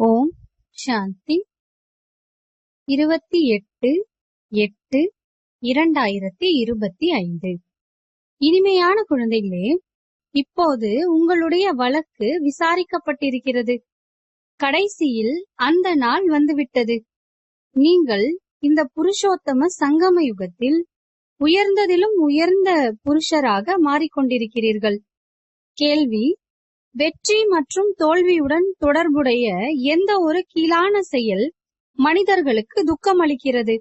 ஓம் சாந்தி 28/8/2025. இனிமையான குழந்தைகளே, இப்போது உங்களுடைய வழக்கு விசாரிக்கப்பட்டிருக்கிறது. கடைசியில் அந்த நாள் வந்துவிட்டது. நீங்கள் இந்த புருஷோத்தம சங்கம யுகத்தில் உயர்ந்ததிலும் உயர்ந்த புருஷராக மாறிக்கொண்டிருக்கிறீர்கள். கேள்வி: வெற்றி மற்றும் தோல்வியுடன் தொடர்புடைய எந்த ஒரு கீழான செயல் மனிதர்களுக்கு துக்கம் அளிக்கிறது?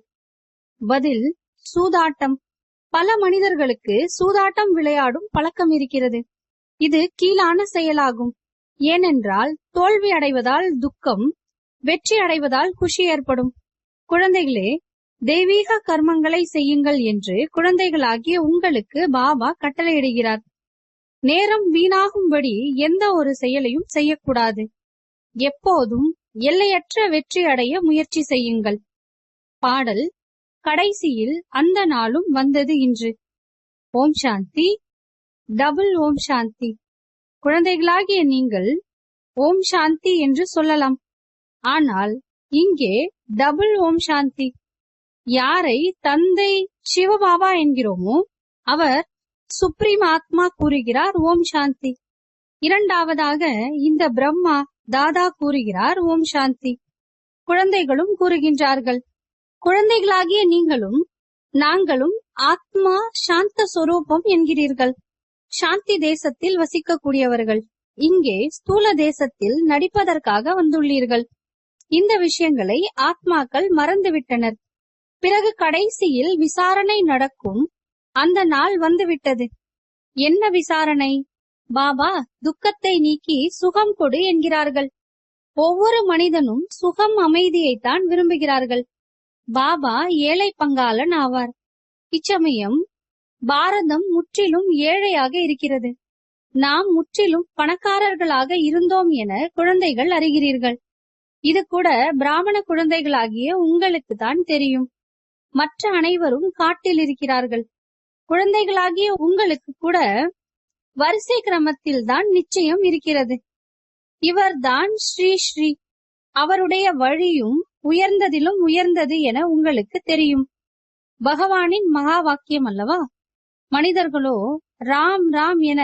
பதில்: சூதாட்டம். பல மனிதர்களுக்கு சூதாட்டம் விளையாடும் பழக்கம் இருக்கிறது. இது கீழான செயலாகும். ஏனென்றால் தோல்வி அடைவதால் துக்கம், வெற்றி அடைவதால் குஷி ஏற்படும். குழந்தைகளே, தெய்வீக கர்மங்களை செய்யுங்கள் என்று குழந்தைகளாகிய உங்களுக்கு பாபா கட்டளையிடுகிறார். நேரம் வீணாகும்படி எந்த ஒரு செயலையும் செய்யக்கூடாது. எப்போதும் எல்லையற்ற வெற்றி அடைய முயற்சி செய்யுங்கள். பாடல்: கடைசியில் அந்த நாளும் வந்தது இன்று. ஓம் சாந்தி. டபுள் ஓம் சாந்தி. குழந்தைகளாகிய நீங்கள் ஓம் சாந்தி என்று சொல்லலாம். ஆனால் இங்கே டபுள் ஓம் சாந்தி. யாரை தந்தை சிவபாபா என்கிறோமோ அவர் சுப்ரீம் ஆத்மா கூறுகிறார் ஓம் சாந்தி. இரண்டாவதாக இந்த பிரம்மா தாதா கூறுகிறார் ஓம் சாந்தி. குழந்தைகளும் கூறுகின்றார்கள். குழந்தைகளாகிய நீங்களும் நாங்களும் ஆத்மா சாந்த சொரூபம் என்கிறீர்கள். சாந்தி தேசத்தில் வசிக்கக்கூடியவர்கள் இங்கே ஸ்தூல தேசத்தில் நடிப்பதற்காக வந்துள்ளீர்கள். இந்த விஷயங்களை ஆத்மாக்கள் மறந்துவிட்டனர். பிறகு கடைசியில் விசாரணை நடக்கும். அந்த நாள் வந்துவிட்டது. என்ன விசாரணை? பாபா துக்கத்தை நீக்கி சுகம் கொடு என்கிறார்கள். ஒவ்வொரு மனிதனும் சுகம், அமைதியைத்தான் விரும்புகிறார்கள். பாபா ஏழை பங்காளன் ஆவார். இச்சமயம் பாரதம் முற்றிலும் ஏழையாக இருக்கிறது. நாம் முற்றிலும் பணக்காரர்களாக இருந்தோம் என குழந்தைகள் அறிகிறீர்கள். இது கூட பிராமண குழந்தைகளாகிய உங்களுக்கு தான் தெரியும். மற்ற அனைவரும் காட்டில் இருக்கிறார்கள். குழந்தைகளாகிய உங்களுக்கு கூட வரிசை கிரமத்தில் தான் நிச்சயம் இருக்கிறது. இவர்தான் ஸ்ரீ ஸ்ரீ. அவருடைய வழியும் உயர்ந்ததிலும் உயர்ந்தது என உங்களுக்கு தெரியும். பகவானின் மகா வாக்கியம் அல்லவா? மனிதர்களோ ராம் ராம் என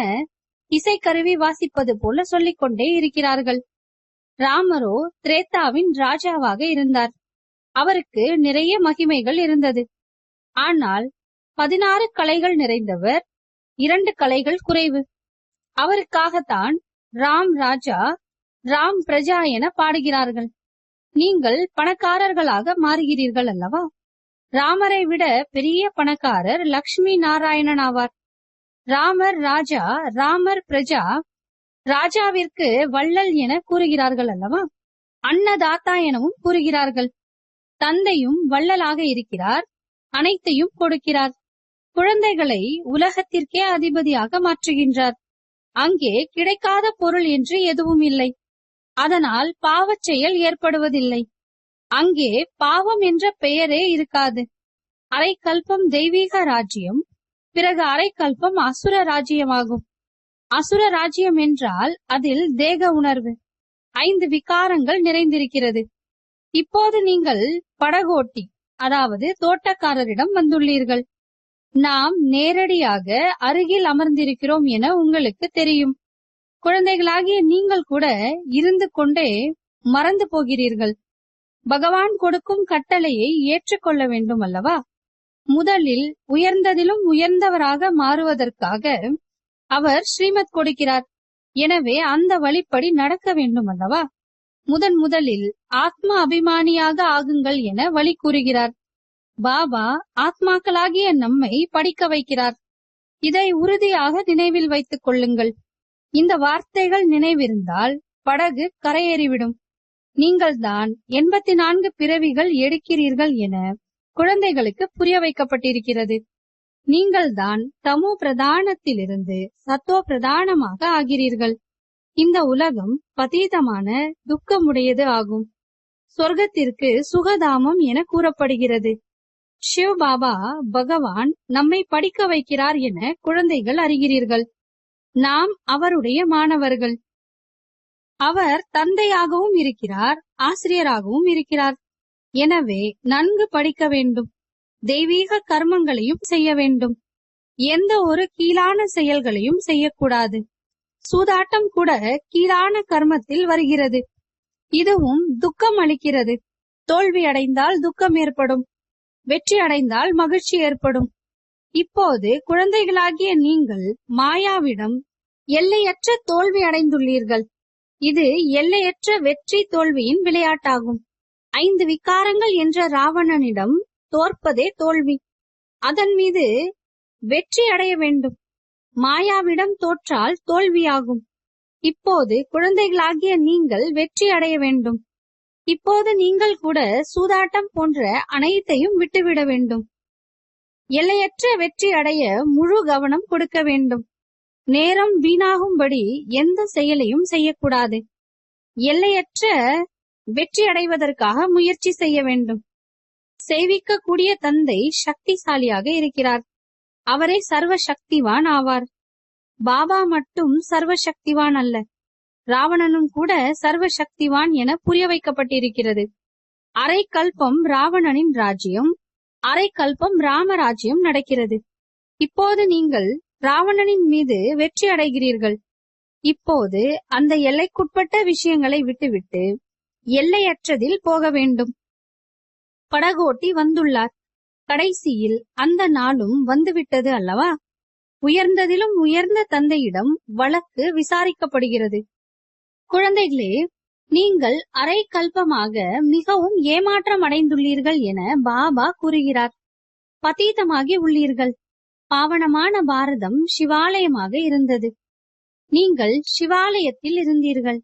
இசைக்கருவி வாசிப்பது போல சொல்லிக்கொண்டே இருக்கிறார்கள். ராமரோ திரேதாவின் ராஜாவாக இருந்தார். அவருக்கு நிறைய மகிமைகள் இருந்தது. ஆனால் 16 கலைகள் நிறைந்தவர், 2 கலைகள் குறைவு. அவருக்காகத்தான் ராம் ராஜா, ராம் பிரஜா என பாடுகிறார்கள். நீங்கள் பணக்காரர்களாக மாறுகிறீர்கள் அல்லவா? ராமரை விட பெரிய பணக்காரர் லக்ஷ்மி நாராயணன் ஆவார். ராமர் ராஜா, ராமர் பிரஜா. ராஜாவிற்கு வள்ளல் என கூறுகிறார்கள் அல்லவா? அன்னதாத்தா எனவும் கூறுகிறார்கள். தந்தையும் வள்ளலாக இருக்கிறார், அனைத்தையும் கொடுக்கிறார். குழந்தைகளை உலகத்திற்கே அதிபதியாக மாற்றுகின்றார். அங்கே கிடைக்காத பொருள் என்று எதுவும் இல்லை. அதனால் பாவச் செயல் ஏற்படுவதில்லை. அங்கே பாவம் என்ற பெயரே இருக்காது. அரை கல்பம் தெய்வீக ராஜ்யம், பிறகு அரை கல்பம் அசுர ராஜ்யமாகும். அசுர ராஜ்யம் என்றால் அதில் தேக உணர்வு, 5 விகாரங்கள் நிறைந்திருக்கிறது. இப்போது நீங்கள் படகோட்டி, அதாவது தோட்டக்காரரிடம் வந்துள்ளீர்கள். நாம் நேரடியாக அருகில் அமர்ந்திருக்கிறோம் என உங்களுக்கு தெரியும். குழந்தைகளாகிய நீங்கள் கூட இருந்து கொண்டே மறந்து போகிறீர்கள். பகவான் கொடுக்கும் கட்டளையை ஏற்றுக்கொள்ள வேண்டும் அல்லவா? முதலில் உயர்ந்ததிலும் உயர்ந்தவராக மாறுவதற்காக அவர் ஸ்ரீமத் கொடுக்கிறார். எனவே அந்த வழிப்படி நடக்க வேண்டும் அல்லவா? முதலில் ஆத்மா அபிமானியாக ஆகுங்கள் என வழி கூறுகிறார். பாபா ஆத்மாக்களாகிய நம்மை படிக்க வைக்கிறார். இதை உறுதியாக நினைவில் வைத்துக் கொள்ளுங்கள். இந்த வார்த்தைகள் நினைவிருந்தால் படகு கரையேறிவிடும். நீங்கள்தான் 84 பிறவிகள் எடுக்கிறீர்கள் என குழந்தைகளுக்கு புரிய வைக்கப்பட்டிருக்கிறது. நீங்கள்தான் தமோ பிரதானத்திலிருந்து சத்தோ பிரதானமாக ஆகிறீர்கள். இந்த உலகம் பதீதமான துக்கமுடையது ஆகும். சொர்க்கத்திற்கு சுகதாமம் என கூறப்படுகிறது. சிவ பாபா பகவான் நம்மை படிக்க வைக்கிறார் என குழந்தைகள் அறிகிறீர்கள். நாம் அவருடைய மாணவர்கள். அவர் தந்தையாகவும் இருக்கிறார், ஆசிரியராகவும் இருக்கிறார். எனவே நன்கு படிக்க வேண்டும், தெய்வீக கர்மங்களையும் செய்ய வேண்டும். எந்த ஒரு கீழான செயல்களையும் செய்யக்கூடாது. சூதாட்டம் கூட கீழான கர்மத்தில் வருகிறது. இதுவும் துக்கம் அளிக்கிறது. தோல்வி அடைந்தால் துக்கம் ஏற்படும், வெற்றி அடைந்தால் மகிழ்ச்சி ஏற்படும். இப்போது குழந்தைகளாகிய நீங்கள் மாயாவிடம் எல்லையற்ற தோல்வி அடைந்துள்ளீர்கள். இது எல்லையற்ற வெற்றி தோல்வியின் விளையாட்டாகும். 5 விகாரங்கள் என்ற ராவணனிடம் தோற்பதே தோல்வி. அதன் மீது வெற்றி அடைய வேண்டும். மாயாவிடம் தோற்றால் தோல்வியாகும். இப்போது குழந்தைகளாகிய நீங்கள் வெற்றி அடைய வேண்டும். இப்போது நீங்கள் கூட சூதாட்டம் போன்ற அனைத்தையும் விட்டுவிட வேண்டும். எல்லையற்ற வெற்றி அடைய முழு கவனம் கொடுக்க வேண்டும். நேரம் வீணாகும்படி எந்த செயலையும் செய்யக்கூடாது. எல்லையற்ற வெற்றி அடைவதற்காக முயற்சி செய்ய வேண்டும். சேவிக்கக்கூடிய தந்தை சக்திசாலியாக இருக்கிறார். அவரே சர்வ சக்திவான் ஆவார். பாபா மட்டும் சர்வ சக்திவான் அல்ல, ராவணனும் கூட சர்வ சக்திவான் என புரிய வைக்கப்பட்டிருக்கிறது. அரை கல்பம் ராவணனின் ராஜ்யம், அரை கல்பம் ராமராஜ்யம் நடக்கிறது. இப்போது நீங்கள் ராவணனின் மீது வெற்றி அடைகிறீர்கள். இப்போது அந்த எல்லைக்குட்பட்ட விஷயங்களை விட்டுவிட்டு எல்லையற்றதில் போக வேண்டும். படகோட்டி வந்துள்ளார். கடைசியில் அந்த நாளும் வந்துவிட்டது அல்லவா? உயர்ந்ததிலும் உயர்ந்த தந்தையிடம் வழக்கு விசாரிக்கப்படுகிறது. குழந்தைகளே, நீங்கள் அரை கல்பமாக மிகவும் ஏமாற்றம் அடைந்துள்ளீர்கள் என பாபா கூறுகிறார். பதீதமாகி உள்ளீர்கள். பாவனமான பாரதம் சிவாலயமாக இருந்தது. நீங்கள் சிவாலயத்தில் இருந்தீர்கள்.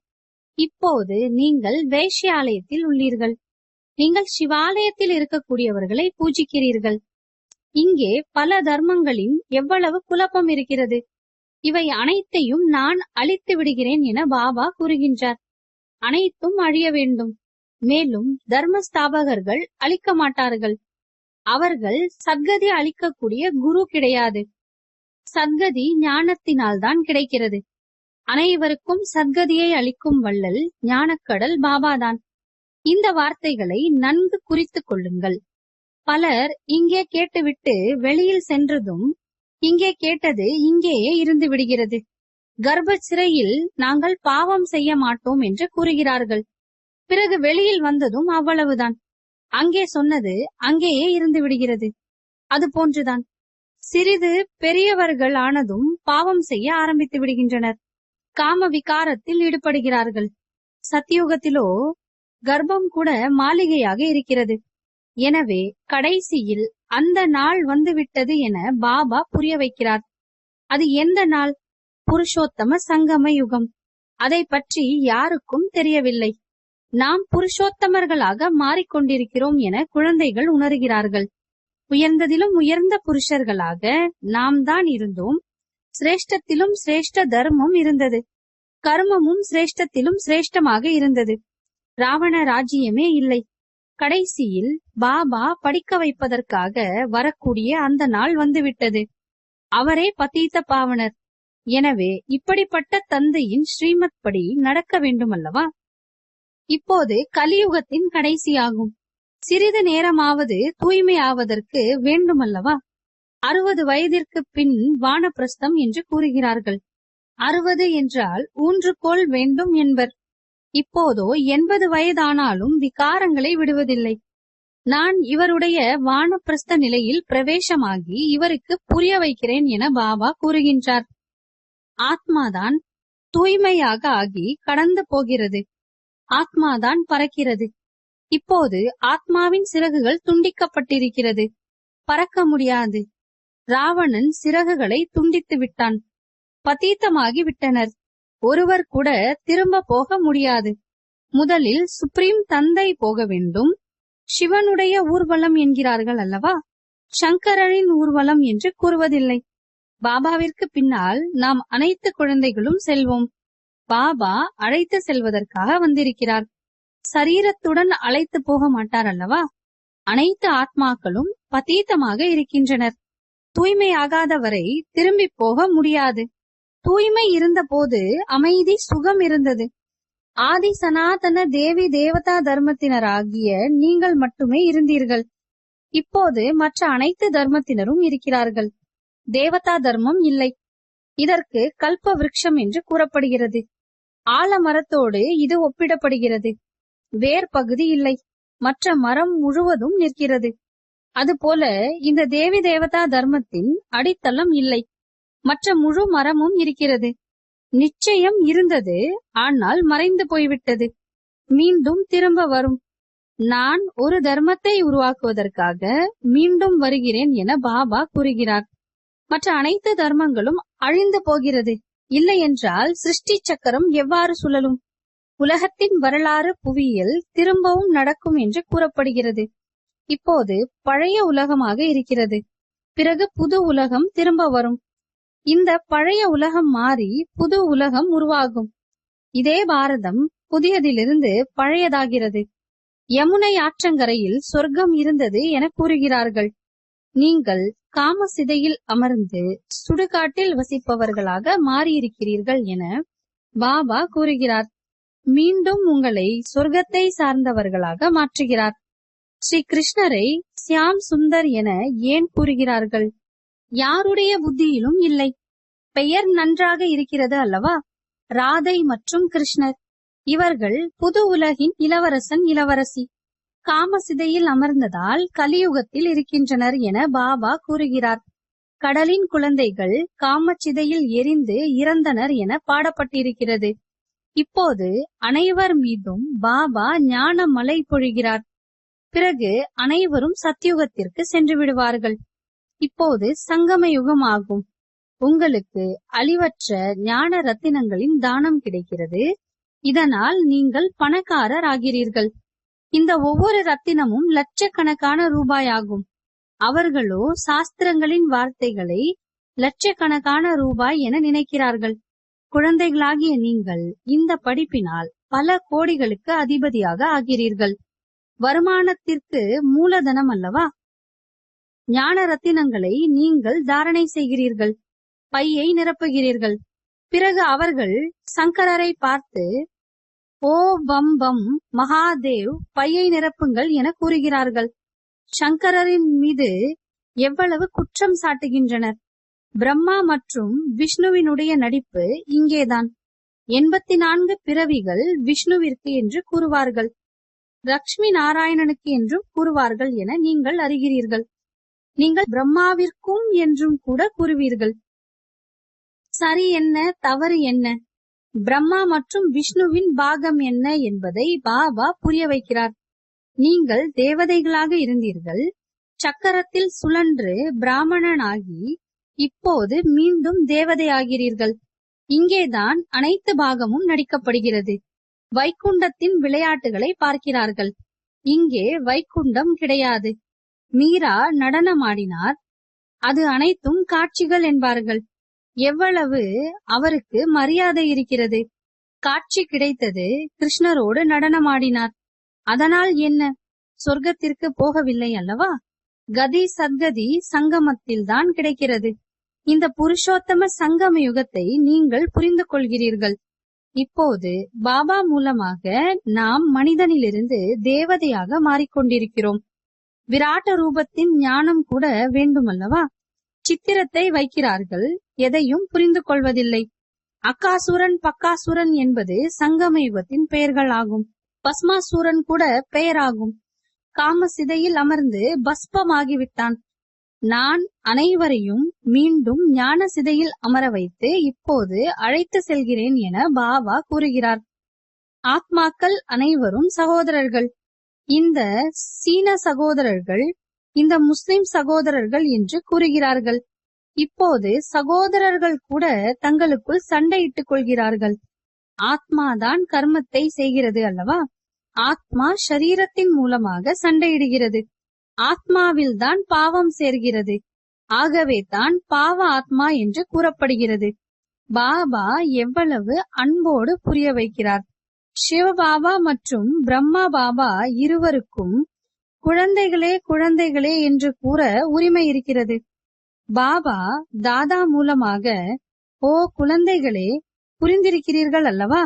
இப்போது நீங்கள் வேஷ்யாலயத்தில் உள்ளீர்கள். நீங்கள் சிவாலயத்தில் இருக்கக்கூடியவர்களை பூஜிக்கிறீர்கள். இங்கே பல தர்மங்களின் எவ்வளவு குழப்பம் இருக்கிறது. இவை அனைத்தையும் நான் அழித்து விடுகிறேன் என பாபா கூறுகின்றார். அனைத்தும் அழிய வேண்டும். மேலும் தர்மஸ்தாபகர்கள் அழிக்க மாட்டார்கள். அவர்கள் சத்கதி அளிக்கக்கூடிய குரு கிடையாது. சத்கதி ஞானத்தினால்தான் கிடைக்கிறது. அனைவருக்கும் சத்கதியை அளிக்கும் வள்ளல் ஞானக்கடல் பாபாதான். இந்த வார்த்தைகளை நன்கு குறித்துக் கொள்ளுங்கள். பலர் இங்கே கேட்டுவிட்டு வெளியில் சென்றதும் இங்கே கேட்டது இங்கேயே இருந்து விடுகிறது. கர்ப்ப சிறையில் நாங்கள் பாவம் செய்ய மாட்டோம் என்று கூறுகிறார்கள். பிறகு வெளியில் வந்ததும் அவ்வளவுதான். அங்கே சொன்னது அங்கேயே இருந்து விடுகிறது. அது போன்றுதான் சிறிது பெரியவர்கள் ஆனதும் பாவம் செய்ய ஆரம்பித்து விடுகின்றனர். காம விகாரத்தில் ஈடுபடுகிறார்கள். சத்தியுகத்திலோ கர்ப்பம் கூட மாளிகையாக இருக்கிறது. எனவே கடைசியில் அந்த நாள் வந்துவிட்டது என பாபா புரிய வைக்கிறார். அது எந்த நாள்? புருஷோத்தம சங்கம யுகம். அதை பற்றி யாருக்கும் தெரியவில்லை. நாம் புருஷோத்தமர்களாக மாறிக்கொண்டிருக்கிறோம் என குழந்தைகள் உணர்கிறார்கள். உயர்ந்ததிலும் உயர்ந்த புருஷர்களாக நாம் தான் இருந்தோம். சிரேஷ்டத்திலும் சிரேஷ்ட தர்மம் இருந்தது. கர்மமும் சிரேஷ்டத்திலும் சிரேஷ்டமாக இருந்தது. ராவண ராஜ்யமே இல்லை. கடைசியில் பாபா படிக்க வைப்பதற்காக வரக்கூடிய அந்த நாள் வந்துவிட்டது. அவரே பதீத பாவனர். எனவே இப்படிப்பட்ட தந்தையின் ஸ்ரீமத் படி நடக்க வேண்டும் அல்லவா? இப்போது கலியுகத்தின் கடைசியாகும். சிறிது நேரமாவது தூய்மையாவதற்கு வேண்டுமல்லவா? 60 வயதிற்கு பின் வானப்பிரஸ்தம் என்று கூறுகிறார்கள். 60 என்றால் ஊன்றுகோல் வேண்டும் என்பர். இப்போதோ 80 வயதானாலும் விகாரங்களை விடுவதில்லை. நான் இவருடைய வானப்பிரஸ்த நிலையில் பிரவேசமாகி இவருக்கு புரிய வைக்கிறேன் என பாபா கூறுகின்றார். ஆத்மாதான் தூய்மையாக ஆகி கடந்து போகிறது. ஆத்மாதான் பறக்கிறது. இப்போது ஆத்மாவின் சிறகுகள் துண்டிக்கப்பட்டிருக்கிறது. பறக்க முடியாது. ராவணன் சிறகுகளை துண்டித்து விட்டான். பதீத்தமாகி விட்டனர். ஒருவர் கூட திரும்ப போக முடியாது. முதலில் சுப்ரீம் தந்தை போக வேண்டும். சிவனுடைய ஊர்வலம் என்கிறார்கள் அல்லவா? சங்கரனின் ஊர்வலம் என்று கூறுவதில்லை. பாபாவிற்கு பின்னால் நாம் அனைத்து குழந்தைகளும் செல்வோம். பாபா அழைத்து செல்வதற்காக வந்திருக்கிறார். சரீரத்துடன் அழைத்து போக மாட்டார் அல்லவா? அனைத்து ஆத்மாக்களும் பதீத்தமாக இருக்கின்றனர். தூய்மையாகாதவரை திரும்பி போக முடியாது. தூய்மை இருந்த போது அமைதி சுகம் இருந்தது. ஆதி சனாதன தேவி தேவதா தர்மத்தினராகிய நீங்கள் மட்டுமே இருந்தீர்கள். இப்போது மற்ற அனைத்து தர்மத்தினரும் இருக்கிறார்கள். தேவதா தர்மம் இல்லை. இதற்கு கல்ப விருட்சம் என்று கூறப்படுகிறது. ஆலமரத்தோடு இது ஒப்பிடப்படுகிறது. வேர் பகுதி இல்லை, மற்ற மரம் முழுவதும் நிற்கிறது. அதுபோல இந்த தேவி தேவதா தர்மத்தின் அடித்தளம் இல்லை, மற்ற முழு மரமும் இருக்கிறது. நிச்சயம் இருந்தது, ஆனால் மறைந்து போய்விட்டது. மீண்டும் திரும்ப வரும். நான் ஒரு தர்மத்தை உருவாக்குவதற்காக மீண்டும் வருகிறேன் என பாபா கூறுகிறார். மற்ற அனைத்து தர்மங்களும் அழிந்து போகிறது. இல்லை என்றால் சிருஷ்டி சக்கரம் எவ்வாறு சுழலும்? உலகத்தின் வரலாறு புவியியல் திரும்பவும் நடக்கும் என்று கூறப்படுகிறது. இப்போது பழைய உலகமாக இருக்கிறது. பிறகு புது உலகம் திரும்ப வரும். இந்த பழைய உலகம் மாறி புது உலகம் உருவாகும். இதே பாரதம் புதியதிலிருந்து பழையதாகிறது. யமுனை ஆற்றங்கரையில் சொர்க்கம் இருந்தது என கூறுகிறார்கள். நீங்கள் காம சிதையில் அமர்ந்து சுடுகாட்டில் வசிப்பவர்களாக மாறியிருக்கிறீர்கள் என பாபா கூறுகிறார். மீண்டும் உங்களை சொர்க்கத்தை சார்ந்தவர்களாக மாற்றுகிறார். ஸ்ரீ கிருஷ்ணரை சியாம் சுந்தர் என ஏன் கூறுகிறார்கள்? யாருடைய புத்தியிலும் இல்லை. பெயர் நன்றாக இருக்கிறது அல்லவா? ராதை மற்றும் கிருஷ்ணர், இவர்கள் புது உலகின் இளவரசன் இளவரசி. காமசிதையில் அமர்ந்ததால் கலியுகத்தில் இருக்கின்றனர் என பாபா கூறுகிறார். கடலின் குழந்தைகள் காமச்சிதையில் எரிந்து இறந்தனர் என பாடப்பட்டிருக்கிறது. இப்போது அனைவர் மீதும் பாபா ஞான மழை பொழிகிறார். பிறகு அனைவரும் சத்யுகத்திற்கு சென்று விடுவார்கள். இப்போது சங்கம யுகம் ஆகும். உங்களுக்கு அழிவற்ற ஞான ரத்தினங்களின் தானம் கிடைக்கிறது. இதனால் நீங்கள் பணக்காரர் ஆகிறீர்கள். இந்த ஒவ்வொரு ரத்தினமும் லட்சக்கணக்கான ரூபாய் ஆகும். அவர்களோ சாஸ்திரங்களின் வார்த்தைகளை லட்சக்கணக்கான ரூபாய் என நினைக்கிறார்கள். குழந்தைகளாகிய நீங்கள் இந்த படிப்பினால் பல கோடிகளுக்கு அதிபதியாக ஆகிறீர்கள். வருமானத்திற்கு மூலதனம் அல்லவா? ஞான ரத்தினங்களை நீங்கள் தாரணை செய்கிறீர்கள், பையை நிரப்புகிறீர்கள். பிறகு அவர்கள் சங்கரரை பார்த்து, ஓ பம் பம் மகாதேவ், பையை நிரப்புங்கள் என கூறுகிறார்கள். சங்கரரின் மீது எவ்வளவு குற்றம் சாட்டுகின்றனர். பிரம்மா மற்றும் விஷ்ணுவினுடைய நடிப்பு இங்கேதான். 84 பிறவிகள் விஷ்ணுவிற்கு என்று கூறுவார்கள், லட்சுமி நாராயணனுக்கு என்றும் கூறுவார்கள் என நீங்கள் அறிகிறீர்கள். நீங்கள் பிரம்மாவிற்கும் என்றும் கூட கூறுவீர்கள். சரி என்ன, தவறு என்ன, பிரம்மா மற்றும் விஷ்ணுவின் பாகம் என்ன என்பதை பாபா புரிய வைக்கிறார். நீங்கள் தேவதைகளாக இருந்தீர்கள், சக்கரத்தில் சுழன்று பிராமணனாகி இப்போது மீண்டும் தேவதையாகிறீர்கள். இங்கேதான் அனைத்து பாகமும் நடிக்கப்படுகிறது. வைகுண்டத்தின் விளையாட்டுகளை பார்க்கிறார்கள். இங்கே வைகுண்டம் கிடையாது. மீரா நடனமாடினார், அது அனைத்தும் காட்சிகள் என்பார்கள். எவ்வளவு அவருக்கு மரியாதை இருக்கிறது. காட்சி கிடைத்தது, கிருஷ்ணரோடு நடனமாடினார். அதனால் என்ன, சொர்க்கத்திற்கு போகவில்லை அல்லவா? கதி சத்கதி சங்கமத்தில் தான் கிடைக்கிறது. இந்த புருஷோத்தம சங்கம யுகத்தை நீங்கள் புரிந்து கொள்கிறீர்கள். இப்போது பாபா மூலமாக நாம் மனிதனிலிருந்து தேவதையாக மாறிக்கொண்டிருக்கிறோம். விராட்ட ரூபத்தின் ஞானம் கூட வேண்டுமல்லவா? சித்திரத்தை வைக்கிறார்கள், எதையும் புரிந்து கொள்வதில்லை. அக்காசுரன் பக்காசுரன் என்பது சங்கம யுகத்தின் பெயர்கள் ஆகும். பஸ்மாசூரன் கூட பெயராகும். காமசிதையில் அமர்ந்து பஸ்பமாகிவிட்டான். நான் அனைவரையும் மீண்டும் ஞான சிதையில் அமர வைத்து இப்போது அழைத்து செல்கிறேன் என பாபா கூறுகிறார். ஆத்மாக்கள் அனைவரும் சகோதரர்கள். இந்த சீன சகோதரர்கள், இந்த முஸ்லிம் சகோதரர்கள் என்று கூறுகிறார்கள். இப்போது சகோதரர்கள் கூட தங்களுக்குள் சண்டையிட்டுக் கொள்கிறார்கள். ஆத்மாதான் கர்மத்தை செய்கிறது அல்லவா? ஆத்மா ஷரீரத்தின் மூலமாக சண்டையிடுகிறது. ஆத்மாவில் தான் பாவம் சேர்கிறது. ஆகவே தான் பாவ ஆத்மா என்று கூறப்படுகிறது. பாபா எவ்வளவு அன்போடு புரிய வைக்கிறார். சிவபாபா மற்றும் பிரம்மா பாபா இருவருக்கும் குழந்தைகளே குழந்தைகளே என்று கூற உரிமை இருக்கிறது. பாபா தாதா மூலமாக, ஓ குழந்தைகளே, புரிந்திருக்கிறீர்கள் அல்லவா?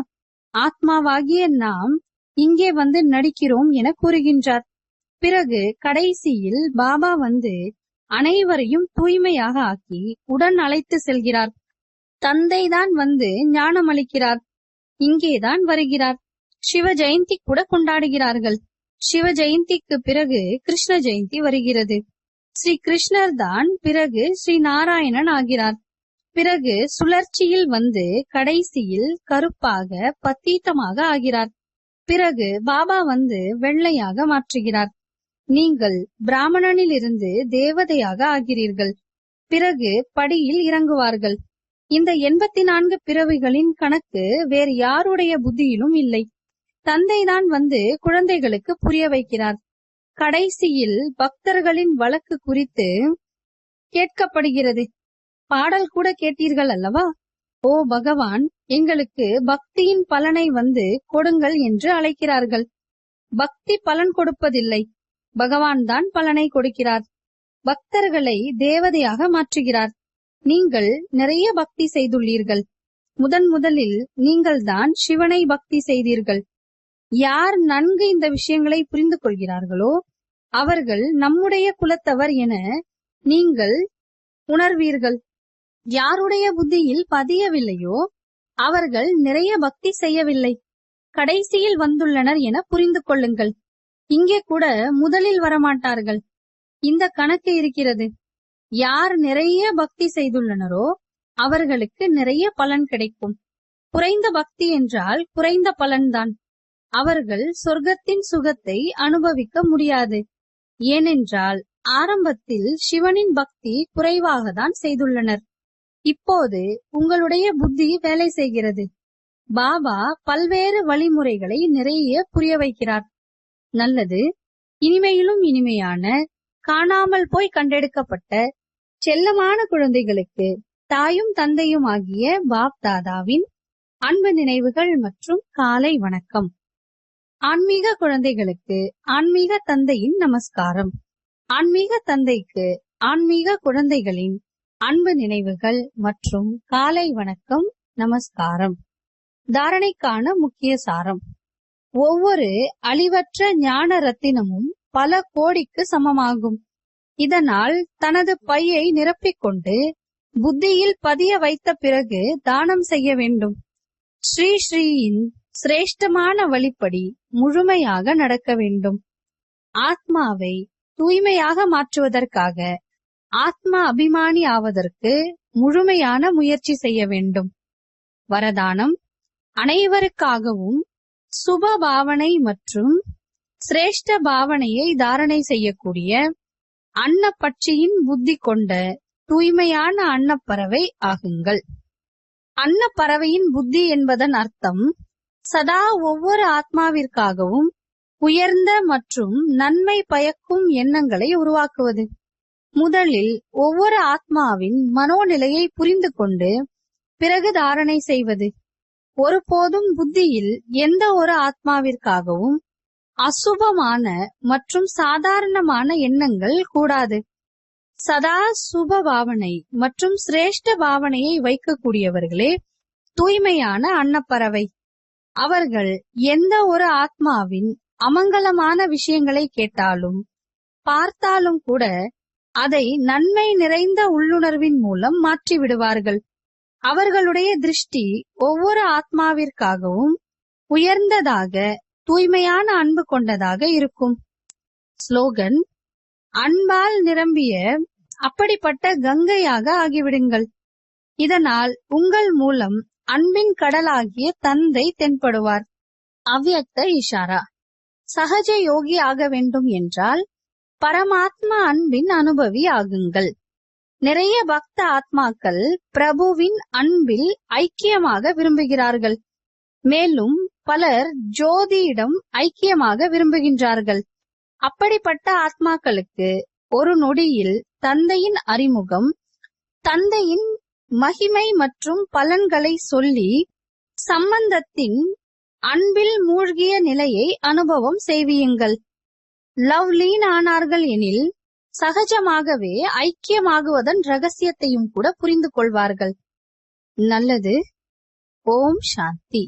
ஆத்மாவாகிய நாம் இங்கே வந்து நடிக்கிறோம் என கூறுகின்றார். பிறகு கடைசியில் பாபா வந்து அனைவரையும் தூய்மையாக ஆக்கி உடன் அழைத்து செல்கிறார். தந்தைதான் வந்து ஞானம் அளிக்கிறார். இங்கேதான் வருகிறார். சிவ ஜெயந்தி கூட கொண்டாடுகிறார்கள். சிவ ஜெயந்திக்கு பிறகு கிருஷ்ண ஜெயந்தி வருகிறது. ஸ்ரீ கிருஷ்ணர் தான் பிறகு ஸ்ரீ நாராயணன் ஆகிறார். பிறகு சுழற்சியில் வந்து கடைசியில் கருப்பாக பத்தீத்தமாக ஆகிறார். பிறகு பாபா வந்து வெள்ளையாக மாற்றுகிறார். நீங்கள் பிராமணனில் இருந்து தேவதையாக ஆகிறீர்கள். பிறகு படியில் இறங்குவார்கள். இந்த 84 பிறவிகளின் கணக்கு வேறு யாருடைய புத்தியிலும் இல்லை. தந்தைதான் வந்து குழந்தைகளுக்கு புரிய வைக்கிறார். கடைசியில் பக்தர்களின் வழக்கு குறித்து கேட்கப்படுகிறது. பாடல் கூட கேட்டீர்கள் அல்லவா? ஓ பகவான், எங்களுக்கு பக்தியின் பலனை வந்து கொடுங்கள் என்று அழைக்கிறார்கள். பக்தி பலன் கொடுப்பதில்லை, பகவான் தான் பலனை கொடுக்கிறார். பக்தர்களை தேவதையாக மாற்றுகிறார். நீங்கள் நிறைய பக்தி செய்துள்ளீர்கள். முதலில் நீங்கள் தான் சிவனை பக்தி செய்தீர்கள். யார் நன்கு இந்த விஷயங்களை புரிந்து கொள்கிறார்களோ அவர்கள் நம்முடைய குலத்தவர் என நீங்கள் உணர்வீர்கள். யாருடைய புத்தியில் பதியவில்லையோ அவர்கள் நிறைய பக்தி செய்யவில்லை, கடைசியில் வந்துள்ளனர் என புரிந்து கொள்ளுங்கள். இங்கே கூட முதலில் வரமாட்டார்கள். இந்த கணக்கு இருக்கிறது. யார் நிறைய பக்தி செய்துள்ளனரோ அவர்களுக்கு நிறைய பலன் கிடைக்கும். குறைந்த பக்தி என்றால் குறைந்த பலன்தான். அவர்கள் சொர்க்கத்தின் சுகத்தை அனுபவிக்க முடியாது. ஏனென்றால் ஆரம்பத்தில் சிவனின் பக்தி குறைவாக தான் செய்துள்ளனர். இப்போது உங்களுடைய புத்தி வேலை செய்கிறது. பாபா பல்வேறு வழிமுறைகளை நிறைய புரிய வைக்கிறார். நல்லது. இனிமையிலும் இனிமையான காணாமல் போய் கண்டெடுக்கப்பட்ட செல்லமான குழந்தைகளுக்கு தாயும் தந்தையும் ஆகிய பாப் தாதாவின் அன்பு நினைவுகள் மற்றும் காலை வணக்கம். ஆன்மீக குழந்தைகளுக்கு ஆன்மீக தந்தையின் நமஸ்காரம். ஆன்மீக தந்தைக்கு ஆன்மீக குழந்தைகளின் அன்பு நினைவுகள் மற்றும் காலை வணக்கம், நமஸ்காரம். தாரணைக்கான முக்கிய சாரம். ஒவ்வொரு அழிவற்ற ஞான ரத்தினமும் பல கோடிக்கு சமமாகும். இதனால் தனது பையை நிரப்பிக்கொண்டு புத்தியில் பதிய வைத்த பிறகு தானம் செய்ய வேண்டும். ஸ்ரீ ஸ்ரீயின் சிரேஷ்டமான வழிப்படி முழுமையாக நடக்க வேண்டும். ஆத்மாவை தூய்மையாக மாற்றுவதற்காக ஆத்மா அபிமானி ஆவதற்கு முழுமையான முயற்சி செய்ய வேண்டும். வரதானம். அனைவருக்காகவும் சுப பாவனை மற்றும் சிரேஷ்ட பாவனையை தாரணை செய்யக்கூடிய அன்னப்பட்சியின் புத்தி கொண்ட தூய்மையான அன்னப்பறவை ஆகுங்கள். அன்னப்பறவையின் புத்தி என்பதன் அர்த்தம் சதா ஒவ்வொரு ஆத்மாவிற்காகவும் உயர்ந்த மற்றும் நன்மை பயக்கும் எண்ணங்களை உருவாக்குவது. முதலில் ஒவ்வொரு ஆத்மாவின் மனோநிலையை புரிந்து கொண்டு பிறகு தாரணை செய்வது. ஒருபோதும் புத்தியில் எந்த ஒரு ஆத்மாவிற்காகவும் அசுபமான மற்றும் சாதாரணமான எண்ணங்கள் கூடாது. சதா சுப பாவனை மற்றும் சிரேஷ்ட பாவனையை வைக்கக்கூடியவர்களே தூய்மையான அன்னப்பறவை. அவர்கள் எந்த ஒரு ஆத்மாவின் அமங்கலமான விஷயங்களை கேட்டாலும் பார்த்தாலும் கூட அதை நன்மை நிறைந்த உள்ளுணர்வின் மூலம் மாற்றி விடுவார்கள். அவர்களுடைய திருஷ்டி ஒவ்வொரு ஆத்மாவிற்காகவும் உயர்ந்ததாக தூய்மையான அன்பு கொண்டதாக இருக்கும். ஸ்லோகன். அன்பால் நிரம்பிய அப்படிப்பட்ட கங்கையாக ஆகிவிடுங்கள். இதனால் உங்கள் மூலம் அன்பின் கடலாகிய தந்தை தென்படுவார். அவ்யக்த இஷாரா. சகஜ யோகி ஆக வேண்டும் என்றால் பரமாத்மா அன்பின் அனுபவி ஆகுங்கள். நிறைய பக்த ஆத்மாக்கள் பிரபுவின் அன்பில் ஐக்கியமாக விரும்புகிறார்கள். மேலும் பலர் ஜோதியிடம் ஐக்கியமாக விரும்புகின்றார்கள். அப்படிப்பட்ட ஆத்மாக்களுக்கு ஒரு நொடியில் தந்தையின் அறிமுகம், தந்தையின் மகிமை மற்றும் பலன்களை சொல்லி சம்பந்தத்தின் அன்பில் மூழ்கிய நிலையை அனுபவம் செய்வியுங்கள். லவ்லீன் ஆனார்கள் எனில் சகஜமாகவே ஐக்கியமாகுவதன் ரகசியத்தையும் கூட புரிந்து கொள்வார்கள். நல்லது. ஓம் சாந்தி.